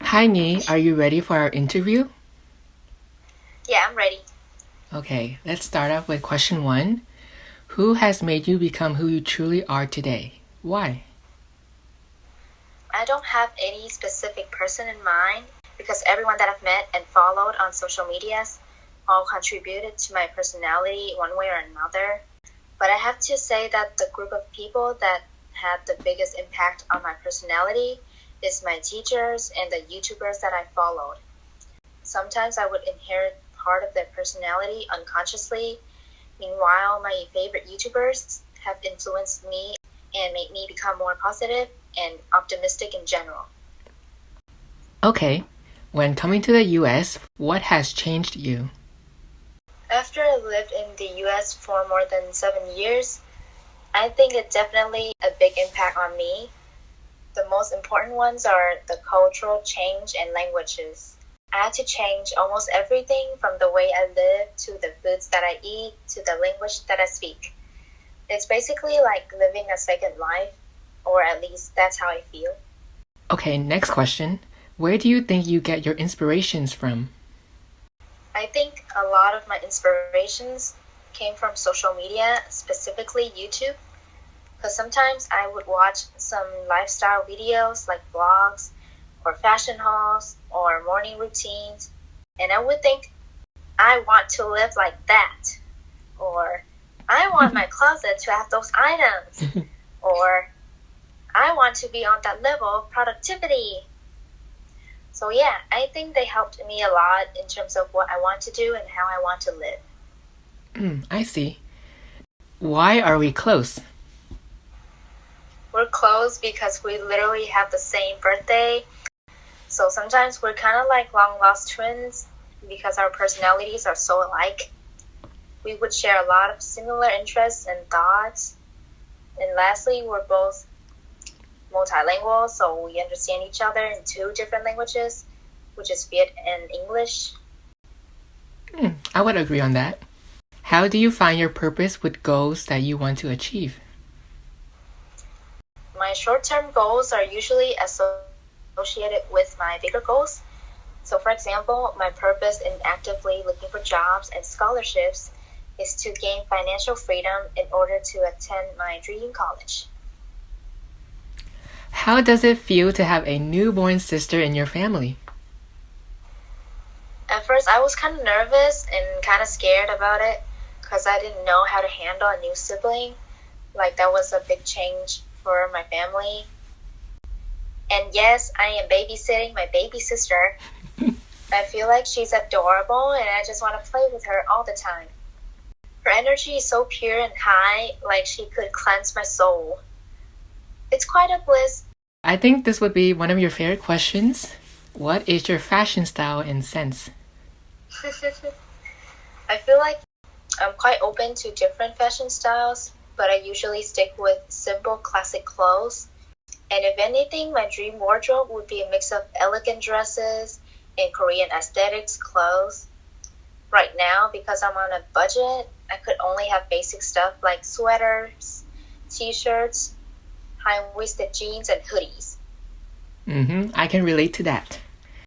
Hi, Nghi. Are you ready for our interview? Yeah, I'm ready. Okay, let's start off with question one. Who has made you become who you truly are today? Why? I don't have any specific person in mind because everyone that I've met and followed on social medias all contributed to my personality one way or another. But I have to say that the group of people that had the biggest impact on my personality is my teachers and the YouTubers that I followed. Sometimes I would inherit part of their personality unconsciously. Meanwhile, my favorite YouTubers have influenced me and made me become more positive and optimistic in general. Okay, when coming to the US, what has changed you? After I lived in the US for more than 7 years, I think it definitely a big impact on me. The most important ones are the cultural change and languages. I had to change almost everything from the way I live to the foods that I eat to the language that I speak. It's basically like living a second life, or at least that's how I feel. Okay, next question. Where do you think you get your inspirations from? I think a lot of my inspirations came from social media, specifically YouTube, because sometimes I would watch some lifestyle videos like vlogs or fashion hauls or morning routines, and I would think, I want to live like that, or I want my closet to have those items, or I want to be on that level of productivity. So yeah, I think they helped me a lot in terms of what I want to do and how I want to live. I see. Why are we close? We're close because we literally have the same birthday. So sometimes we're kind of like long lost twins because our personalities are so alike. We would share a lot of similar interests and thoughts. And lastly, we're both multilingual, so we understand each other in two different languages, which is Viet and English. I would agree on that. How do you find your purpose with goals that you want to achieve? My short-term goals are usually associated with my bigger goals. So for example, my purpose in actively looking for jobs and scholarships is to gain financial freedom in order to attend my dream college. How does it feel to have a newborn sister in your family? At first, I was kind of nervous and kind of scared about it because I didn't know how to handle a new sibling. Like, that was a big change for my family. And yes, I am babysitting my baby sister. I feel like she's adorable and I just want to play with her all the time. Her energy is so pure and high, like she could cleanse my soul. It's quite a bliss. I think this would be one of your favorite questions. What is your fashion style and sense? I feel like I'm quite open to different fashion styles, but I usually stick with simple classic clothes. And if anything, my dream wardrobe would be a mix of elegant dresses and Korean aesthetics clothes. Right now, because I'm on a budget, I could only have basic stuff like sweaters, t-shirts, high-waisted jeans, and hoodies. I can relate to that.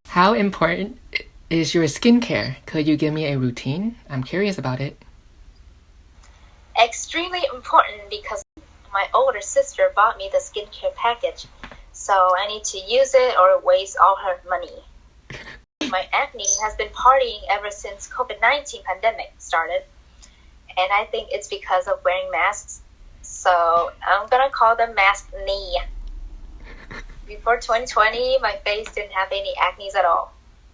How important is your skincare? Could you give me a routine? I'm curious about it. Extremely important because my older sister bought me the skincare package, so I need to use it or waste all her money. My acne has been partying ever since COVID-19 pandemic started, and I think it's because of wearing masks. So I'm gonna call them mask knee. Before 2020, my face didn't have any acne at all.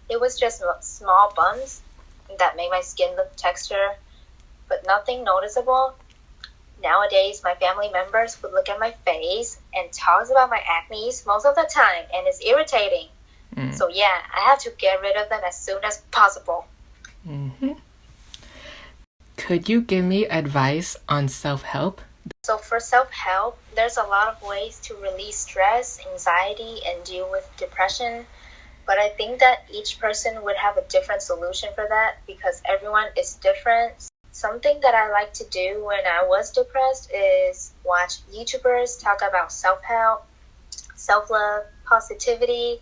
It was just small bumps that made my skin look texture, but nothing noticeable. Nowadays, my family members would look at my face and talk about my acne most of the time, and it's irritating. So yeah, I have to get rid of them as soon as possible. Could you give me advice on self-help? So for self-help, there's a lot of ways to release stress, anxiety, and deal with depression. But I think that each person would have a different solution for that because everyone is different. Something that I like to do when I was depressed is watch YouTubers talk about self-help, self-love, positivity,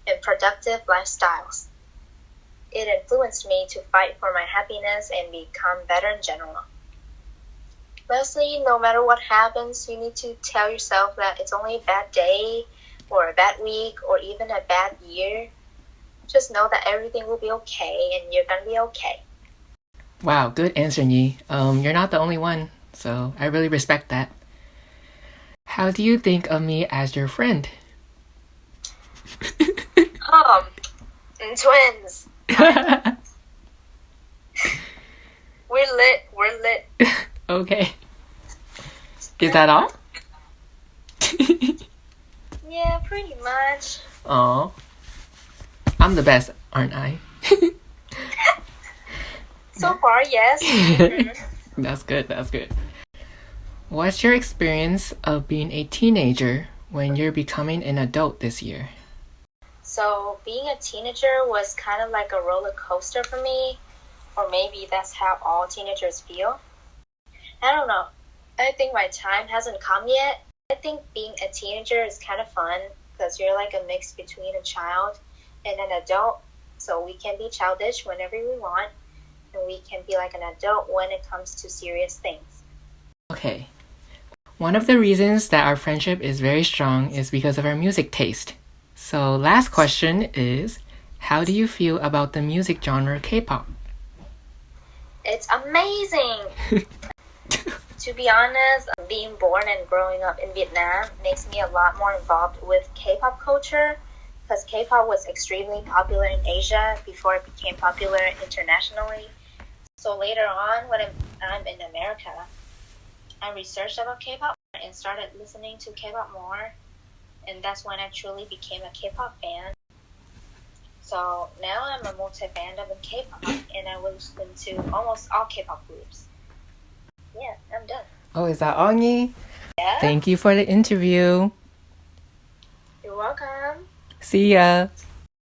and productive lifestyles. It influenced me to fight for my happiness and become better in general. Lastly, no matter what happens, you need to tell yourself that it's only a bad day or a bad week or even a bad year. Just know that everything will be okay and you're gonna be okay. Wow, good answer, Nghi. You're not the only one, so I really respect that. How do you think of me as your friend? Twins. We're lit. Okay. Is that all? Yeah, pretty much. Aw. I'm the best, aren't I? So far, yes. That's good, that's good. What's your experience of being a teenager when you're becoming an adult this year? So being a teenager was kind of like a roller coaster for me, or maybe that's how all teenagers feel. I don't know. I think my time hasn't come yet. I think being a teenager is kind of fun because you're like a mix between a child and an adult. So we can be childish whenever we want, and we can be like an adult when it comes to serious things. Okay. One of the reasons that our friendship is very strong is because of our music taste. So, last question is, how do you feel about the music genre K-pop? It's amazing! To be honest, being born and growing up in Vietnam makes me a lot more involved with K-pop culture because K-pop was extremely popular in Asia before it became popular internationally. So later on, when I'm in America, I researched about K-pop and started listening to K-pop more, and that's when I truly became a K-pop fan. So now I'm a multi-fandom in K-pop, and I listen to almost all K-pop groups. Yeah, I'm done. Oh, is that all, Nghi? Yeah, Thank you for the interview. you're welcome. See ya.